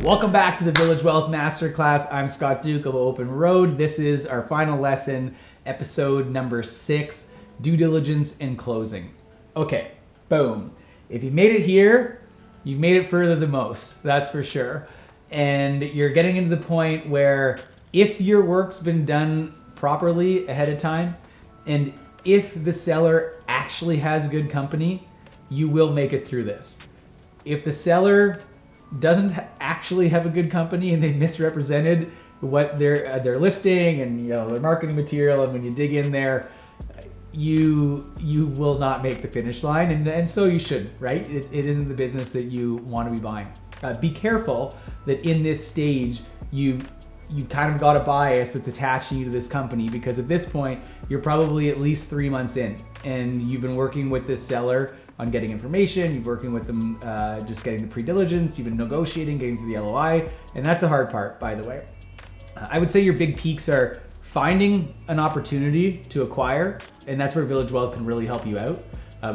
Welcome back to the Village Wealth Masterclass. I'm Scott Duke of Open Road. This is our final lesson, episode number 6, due diligence and closing. Okay, boom. If you made it here, you've made it further than most, that's for sure. And you're getting into the point where if your work's been done properly ahead of time, and if the seller actually has good company, you will make it through this. If the seller doesn't actually have a good company and they misrepresented what they're listing and their marketing material, and when you dig in there, you will not make the finish line, and so you should, right? It isn't the business that you want to be buying. Be careful that in this stage you've kind of got a bias that's attaching you to this company, because at this point you're probably at least 3 months in and you've been working with this seller on getting information, you've working with them just getting the pre-diligence, you've been negotiating, getting through the LOI, and that's a hard part, by the way. I would say your big peaks are finding an opportunity to acquire, and that's where Village Wealth can really help you out.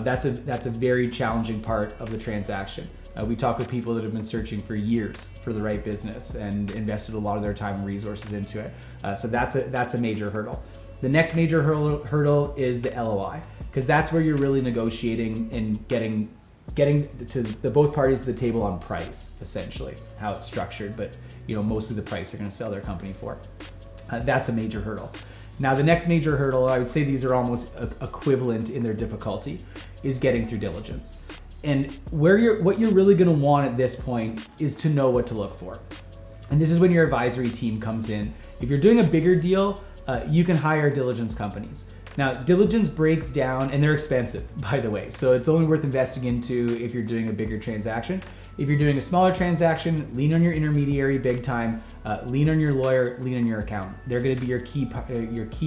That's a very challenging part of the transaction. We talk with people that have been searching for years for the right business and invested a lot of their time and resources into it. So that's a major hurdle. The next major hurdle is the LOI, because that's where you're really negotiating and getting to the both parties to the table on price, essentially, how it's structured. But most of the price they're going to sell their company for. That's a major hurdle. Now, the next major hurdle, I would say these are almost equivalent in their difficulty, is getting through diligence. And what you're really going to want at this point is to know what to look for. And this is when your advisory team comes in. If you're doing a bigger deal, you can hire diligence companies. Now, diligence breaks down, and they're expensive, by the way, so it's only worth investing into if you're doing a bigger transaction. If you're doing a smaller transaction, lean on your intermediary big time, lean on your lawyer, lean on your accountant. They're going to be your key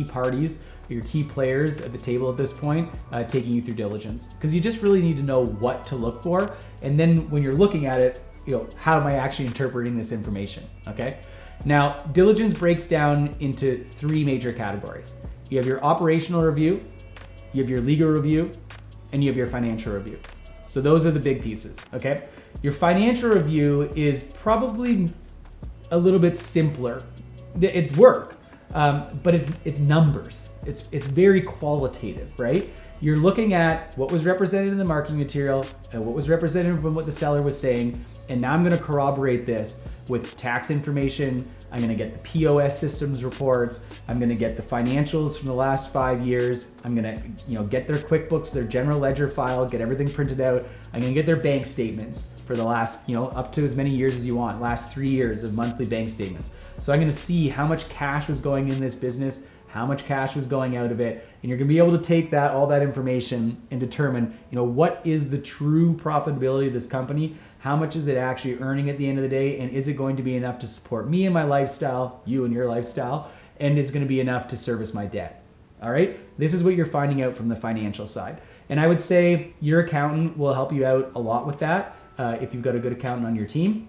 parties, your key players at the table at this point, taking you through diligence, because you just really need to know what to look for. And then when you're looking at it, how am I actually interpreting this information? Okay. Now, diligence breaks down into 3 major categories. You have your operational review, you have your legal review, and you have your financial review. So those are the big pieces, okay? Your financial review is probably a little bit simpler. It's work, but it's numbers. It's very qualitative, right? You're looking at what was represented in the marketing material and what was represented from what the seller was saying, and now I'm gonna corroborate this with tax information. I'm gonna get the POS systems reports. I'm gonna get the financials from the last 5 years. I'm gonna get their QuickBooks, their general ledger file, get everything printed out. I'm gonna get their bank statements for the last, up to as many years as you want, last 3 years of monthly bank statements. So I'm gonna see how much cash was going in this business, how much cash was going out of it, and you're gonna be able to take all that information and determine, what is the true profitability of this company, how much is it actually earning at the end of the day, and is it going to be enough to support me and my lifestyle, you and your lifestyle, and is it gonna be enough to service my debt? All right, this is what you're finding out from the financial side. And I would say your accountant will help you out a lot with that if you've got a good accountant on your team.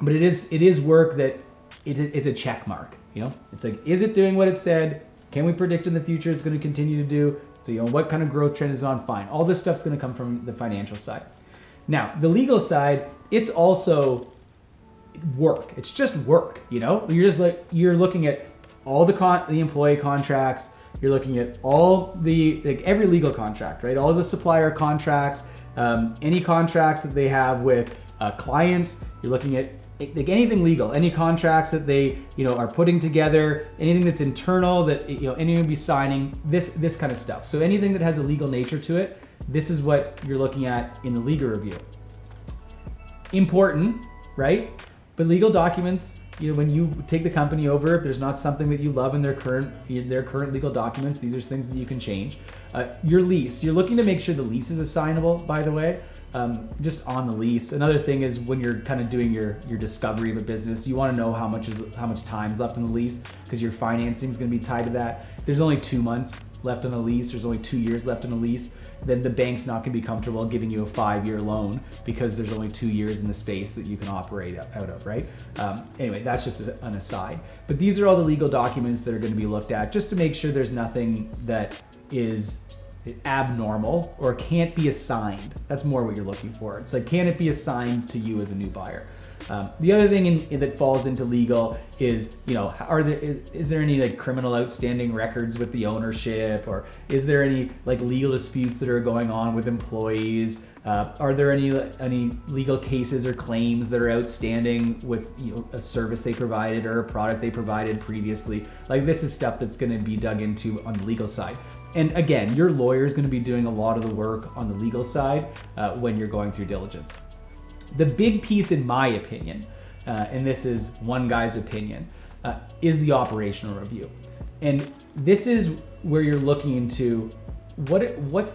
But it is work that it's a check mark. It's like, is it doing what it said? Can we predict in the future it's going to continue to do? So, what kind of growth trend is on? Fine. All this stuff's going to come from the financial side. Now, the legal side, it's also work. It's just work, you're looking at all the employee contracts. You're looking at all every legal contract, right? All the supplier contracts, any contracts that they have with clients. You're looking at anything legal, any contracts that they are putting together, anything that's internal that anyone will be signing, this kind of stuff. So anything that has a legal nature to it, this is what you're looking at in the legal review. Important, right? But legal documents, when you take the company over, if there's not something that you love in their current legal documents, these are things that you can change. Your lease, you're looking to make sure the lease is assignable, by the way. Just on the lease. Another thing is when you're kind of doing your discovery of a business, you want to know how much time's left in the lease, because your financing is going to be tied to that. If there's only 2 months left on a lease, there's only 2 years left on a lease, then the bank's not going to be comfortable giving you a 5-year loan because there's only 2 years in the space that you can operate out of, right? Anyway, that's just an aside. But these are all the legal documents that are going to be looked at, just to make sure there's nothing that is abnormal or can't be assigned. That's more what you're looking for. It's like, can it be assigned to you as a new buyer? The other thing that falls into legal is, is there any like criminal outstanding records with the ownership, or is there any like legal disputes that are going on with employees? Are there any legal cases or claims that are outstanding with a service they provided or a product they provided previously? Like, this is stuff that's going to be dug into on the legal side. And again, your lawyer is going to be doing a lot of the work on the legal side when you're going through diligence. The big piece, in my opinion, and this is one guy's opinion, is the operational review. And this is where you're looking into what's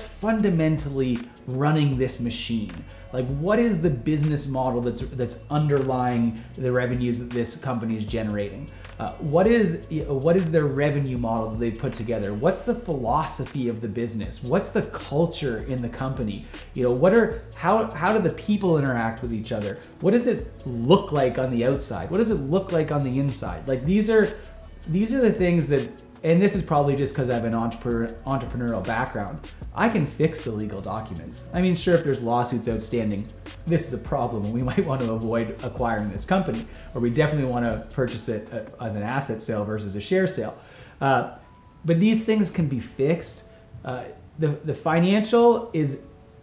fundamentally running this machine. Like, what is the business model that's underlying the revenues that this company is generating? What is their revenue model that they put together? What's the philosophy of the business? What's the culture in the company? How do the people interact with each other? What does it look like on the outside? What does it look like on the inside? Like, these are the things that, and this is probably just because I have an entrepreneurial background, I can fix the legal documents. I mean, sure, if there's lawsuits outstanding, this is a problem, and we might want to avoid acquiring this company, or we definitely want to purchase it as an asset sale versus a share sale. But these things can be fixed. The financial is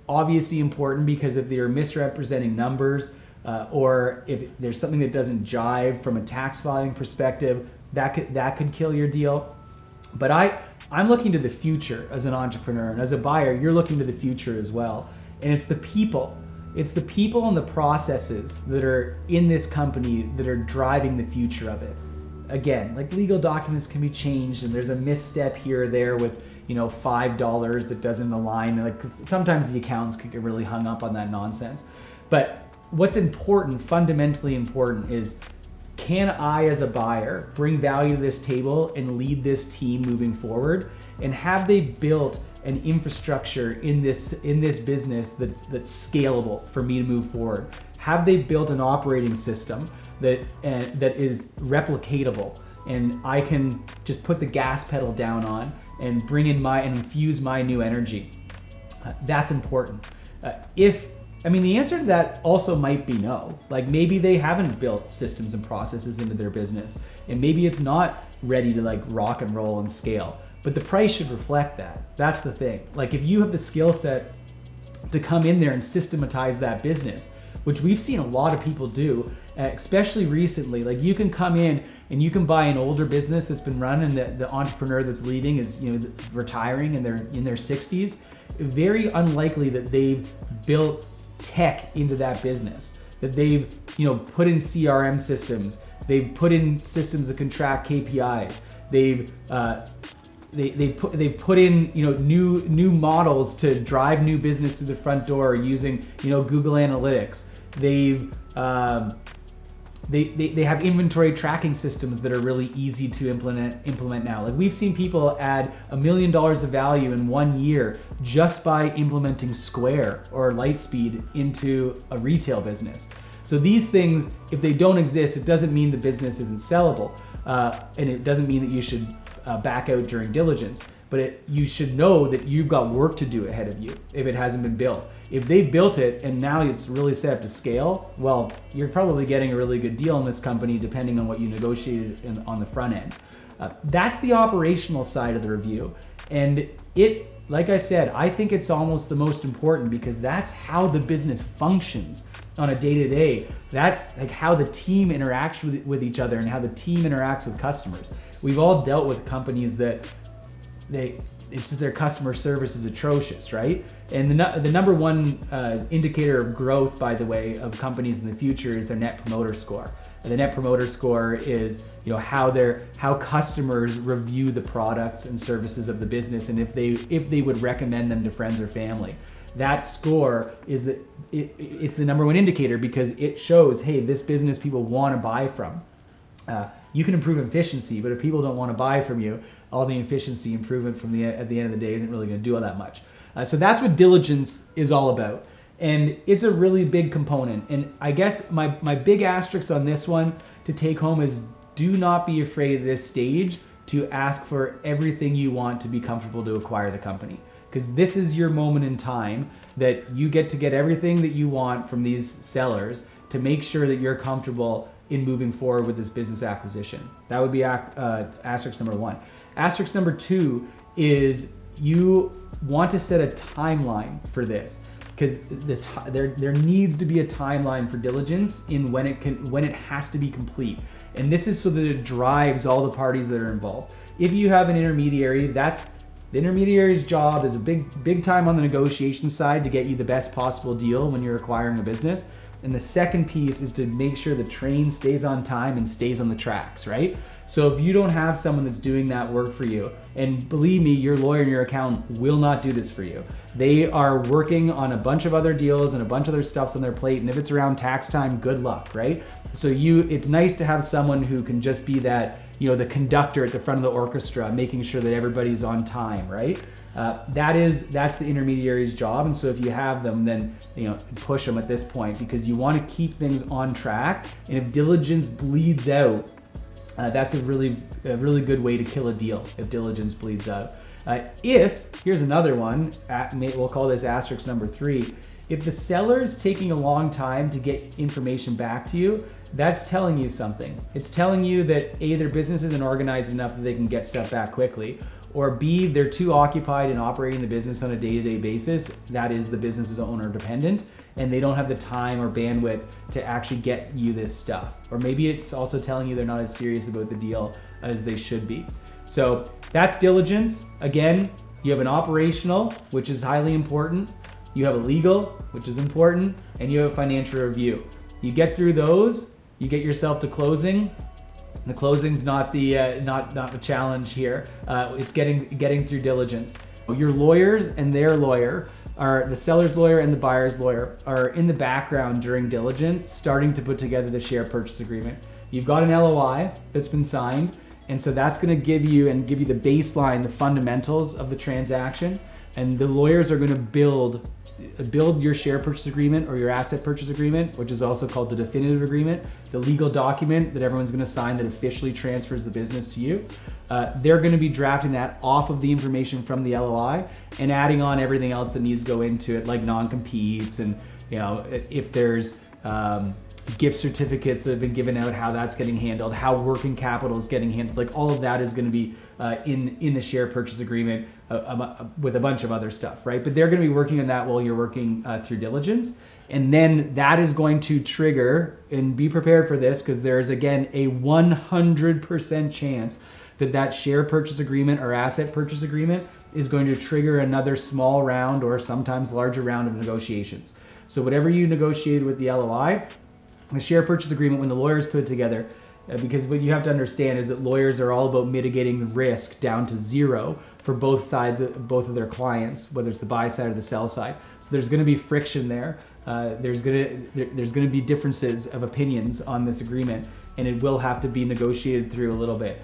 obviously important, because if they're misrepresenting numbers, or if there's something that doesn't jive from a tax filing perspective, that could kill your deal. But I'm looking to the future as an entrepreneur, and as a buyer, you're looking to the future as well. And it's the people. It's the people and the processes that are in this company that are driving the future of it. Again, like, legal documents can be changed, and there's a misstep here or there with $5 that doesn't align. Like, sometimes the accountants could get really hung up on that nonsense. But what's important, fundamentally important, is, can I, as a buyer, bring value to this table and lead this team moving forward? And have they built an infrastructure in this business that's scalable for me to move forward? Have they built an operating system that is replicatable, and I can just put the gas pedal down on and bring in and infuse my new energy? That's important. The answer to that also might be no. Like, maybe they haven't built systems and processes into their business, and maybe it's not ready to like rock and roll and scale. But the price should reflect that. That's the thing. Like, if you have the skill set to come in there and systematize that business, which we've seen a lot of people do, especially recently. Like, you can come in and you can buy an older business that's been run, and the entrepreneur that's leading is retiring, and they're in their 60s. Very unlikely that they've built tech into that business, that they've put in CRM systems, they've put in systems that can track KPIs, they've put in new models to drive new business through the front door using Google Analytics. They have inventory tracking systems that are really easy to implement now. Like, we've seen people add $1 million of value in 1 year just by implementing Square or Lightspeed into a retail business. So these things, if they don't exist, it doesn't mean the business isn't sellable, and it doesn't mean that you should back out during diligence. But you should know that you've got work to do ahead of you if it hasn't been built. If they built it and now it's really set up to scale, well, you're probably getting a really good deal in this company depending on what you negotiated on the front end. That's the operational side of the review. And like I said, I think it's almost the most important, because that's how the business functions on a day-to-day. That's like how the team interacts with each other and how the team interacts with customers. We've all dealt with companies that it's just their customer service is atrocious, right? And the number one indicator of growth, by the way, of companies in the future is their Net Promoter Score. And the Net Promoter Score is how customers review the products and services of the business, and if they would recommend them to friends or family. That score is it's the number one indicator, because it shows, hey, this business people want to buy from. You can improve efficiency, but if people don't want to buy from you, all the efficiency improvement at the end of the day isn't really going to do all that much. So that's what diligence is all about. And it's a really big component. And I guess my big asterisk on this one to take home is, do not be afraid at this stage to ask for everything you want to be comfortable to acquire the company. Because this is your moment in time that you get to get everything that you want from these sellers to make sure that you're comfortable in moving forward with this business acquisition. That would be asterisk number 1. Asterisk number 2 is you want to set a timeline for this, because there needs to be a timeline for diligence in when it has to be complete. And this is so that it drives all the parties that are involved. If you have an intermediary, the intermediary's job is a big time on the negotiation side to get you the best possible deal when you're acquiring a business. And the second piece is to make sure the train stays on time and stays on the tracks, right? So if you don't have someone that's doing that work for you, and believe me, your lawyer and your accountant will not do this for you. They are working on a bunch of other deals and a bunch of other stuff's on their plate, and if it's around tax time, good luck, right? So it's nice to have someone who can just be that, the conductor at the front of the orchestra, making sure that everybody's on time, right? That's the intermediary's job. And so if you have them, then push them at this point, because you want to keep things on track. And if diligence bleeds out, that's a really good way to kill a deal. If diligence bleeds out, here's another one. We'll call this asterisk number 3. If the seller's taking a long time to get information back to you, that's telling you something. It's telling you that A, their business isn't organized enough that they can get stuff back quickly, or B, they're too occupied in operating the business on a day-to-day basis. That is, the business is owner dependent, and they don't have the time or bandwidth to actually get you this stuff. Or maybe it's also telling you they're not as serious about the deal as they should be. So that's diligence. Again, you have an operational, which is highly important. You have a legal, which is important, and you have a financial review. You get through those, you get yourself to closing. The closing's not the challenge here. It's getting through diligence. Your lawyers and their lawyer, the seller's lawyer and the buyer's lawyer, are in the background during diligence, starting to put together the share purchase agreement. You've got an LOI that's been signed, and so that's going to give you the baseline, the fundamentals of the transaction. And the lawyers are going to build your share purchase agreement or your asset purchase agreement, which is also called the definitive agreement, the legal document that everyone's going to sign that officially transfers the business to you. They're going to be drafting that off of the information from the LOI and adding on everything else that needs to go into it, like non-competes and if there's gift certificates that have been given out, how that's getting handled, how working capital is getting handled. Like all of that is going to be in the share purchase agreement with a bunch of other stuff, right? But they're going to be working on that while you're working through diligence. And then that is going to trigger, and be prepared for this, because there is, again, a 100% chance that share purchase agreement or asset purchase agreement is going to trigger another small round or sometimes larger round of negotiations. So whatever you negotiated with the LOI, the share purchase agreement, when the lawyers put it together, because what you have to understand is that lawyers are all about mitigating the risk down to zero for both sides, both of their clients, whether it's the buy side or the sell side. So there's going to be friction there. There's going to be differences of opinions on this agreement, and it will have to be negotiated through a little bit.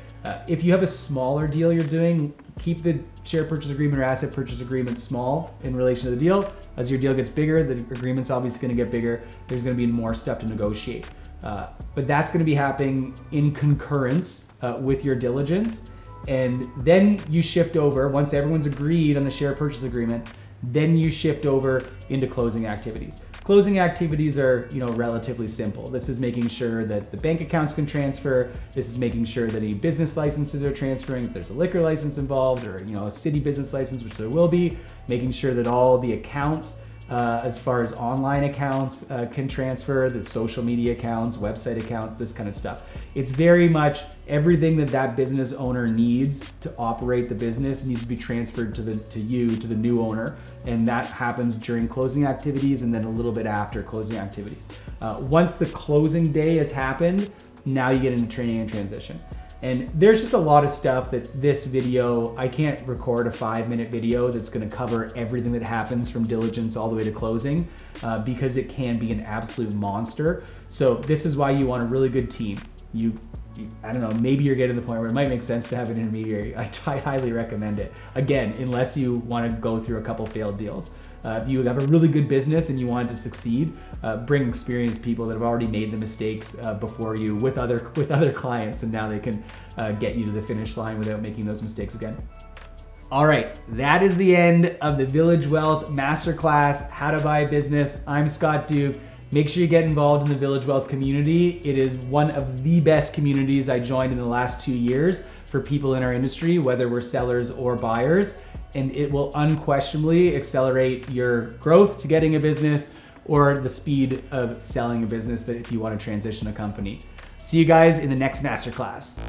If you have a smaller deal you're doing, keep the share purchase agreement or asset purchase agreement small in relation to the deal. As your deal gets bigger, the agreement's obviously going to get bigger. There's going to be more stuff to negotiate. But that's going to be happening in concurrence with your diligence. And then you shift over, once everyone's agreed on the share purchase agreement, then you shift over into closing activities. Closing activities are, relatively simple. This is making sure that the bank accounts can transfer. This is making sure that any business licenses are transferring, if there's a liquor license involved or, a city business license, which there will be, making sure that all the accounts, as far as online accounts can transfer, the social media accounts, website accounts, this kind of stuff. It's very much everything that business owner needs to operate the business needs to be transferred to the new owner, and that happens during closing activities and then a little bit after closing activities. Once the closing day has happened, now you get into training and transition. And there's just a lot of stuff that this video, I can't record a 5-minute video that's going to cover everything that happens from diligence all the way to closing, because it can be an absolute monster. So this is why you want a really good team. You I don't know, maybe you're getting to the point where it might make sense to have an intermediary. I highly recommend it. Again, unless you want to go through a couple failed deals. If you have a really good business and you want it to succeed, bring experienced people that have already made the mistakes before you with other clients, and now they can get you to the finish line without making those mistakes again. All right, that is the end of the Village Wealth Masterclass, How to Buy a Business. I'm Scott Duke. Make sure you get involved in the Village Wealth community. It is one of the best communities I joined in the last 2 years for people in our industry, whether we're sellers or buyers. And it will unquestionably accelerate your growth to getting a business or the speed of selling a business that if you want to transition a company. See you guys in the next masterclass.